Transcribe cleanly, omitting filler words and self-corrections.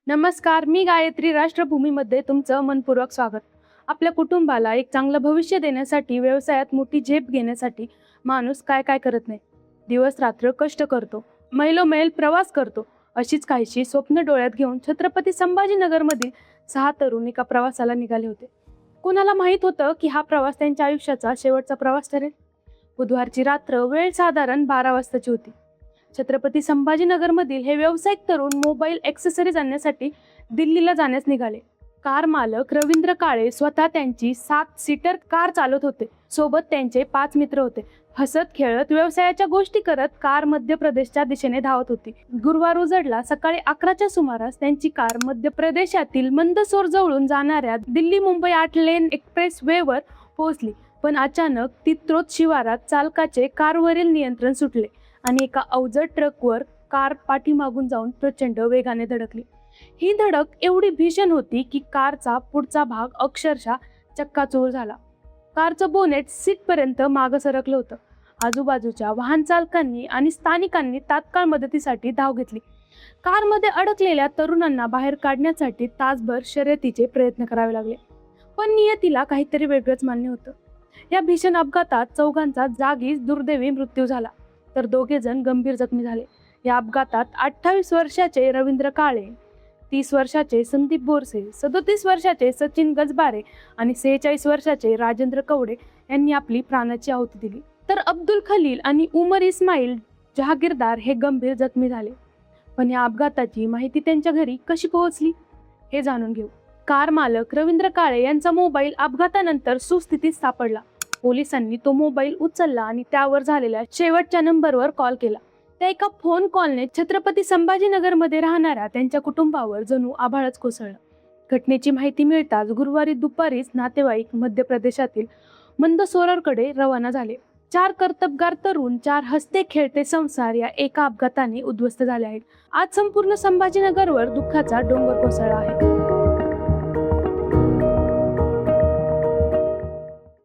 नमस्कार, मी गायत्री. राष्ट्रभूमीमध्ये तुमचं मनपूर्वक स्वागत. आपल्या कुटुंबाला एक चांगलं भविष्य देण्यासाठी, व्यवसायात मोठी झेप घेण्यासाठी माणूस काय काय करत नाही. दिवस रात्र कष्ट करतो, मैलोमैल प्रवास करतो. अशीच काहीशी स्वप्न डोळ्यात घेऊन छत्रपती संभाजीनगरमधील 6 तरुण एका प्रवासाला निघाले होते. कुणाला माहीत होतं की हा प्रवास त्यांच्या आयुष्याचा शेवटचा प्रवास ठरेल. बुधवारची रात्र, वेळ साधारण 12 वाजताची होती. छत्रपती संभाजीनगरमधील हे व्यावसायिक तरुण मोबाईल ॲक्सेसरीज आणण्यासाठी दिल्लीला जाण्यास निघाले. कार मालक रवींद्र काळे स्वतः त्यांची 7 सीटर कार चालवत होते. सोबत त्यांचे 5 मित्र होते. हसत खेळत व्यवसायाच्या गोष्टी करत कार मध्य प्रदेशच्या दिशेने धावत होती. गुरुवार उजडला. सकाळी 11च्या सुमारास त्यांची कार मध्य प्रदेशातील मंदसौर जवळून जाणाऱ्या दिल्ली मुंबई 8 लेन एक्सप्रेस वेवर पोहोचली. पण अचानक तित्रोत शिवारात चालकाचे कारवरील नियंत्रण सुटले आणि एका अवजड ट्रकवर कार पाठीमागून जाऊन प्रचंड वेगाने धडकली. ही धडक एवढी भीषण होती की कारचा पुढचा भाग अक्षरशः चक्काचूर झाला. कारचं बोनेट सीटपर्यंत मागं सरकलं होतं. आजूबाजूच्या वाहन चालकांनी आणि स्थानिकांनी तात्काळ मदतीसाठी धाव घेतली. कारमध्ये अडकलेल्या तरुणांना बाहेर काढण्यासाठी तासभर शर्यतीचे प्रयत्न करावे लागले. पण नियतीला काहीतरी वेगळंच मान्य होतं. या भीषण अपघातात चौघांचा जागीच दुर्दैवी मृत्यू झाला, तर 2 जण गंभीर जखमी झाले. या अपघातात 28 वर्षाचे रवींद्र काळे, 30 वर्षाचे संदीप बोरसे, 37 वर्षाचे सचिन गजबारे आणि 46 वर्षाचे राजेंद्र कवडे यांनी आपली प्राणाची आहुती दिली. तर अब्दुल खलील आणि उमर इस्माईल जहागीरदार हे गंभीर जखमी झाले. पण या अपघाताची माहिती त्यांच्या घरी कशी पोहोचली हे जाणून घेऊ. कार मालक रवींद्र काळे यांचा मोबाईल अपघातानंतर सुस्थितीत सापडला. पोलिसांनी तो मोबाईल उचलला आणि त्यावर झालेल्या शेवटच्या नंबरवर कॉल केला. त्या एका फोन कॉलने छत्रपती संभाजीनगरमध्ये राहणाऱ्या त्यांच्या कुटुंबावर जणू आभाळच कोसळलं. घटनेची माहिती मिळताच गुरुवारी दुपारीच नातेवाईक मध्य प्रदेशातील मंदसौरकडे रवाना झाले. 4 कर्तबगार तरुण, 4 हसते खेळते संसार या एका अपघाताने उद्ध्वस्त झाले आहेत. आज संपूर्ण संभाजीनगरवर दुःखाचा डोंगर कोसळला आहे.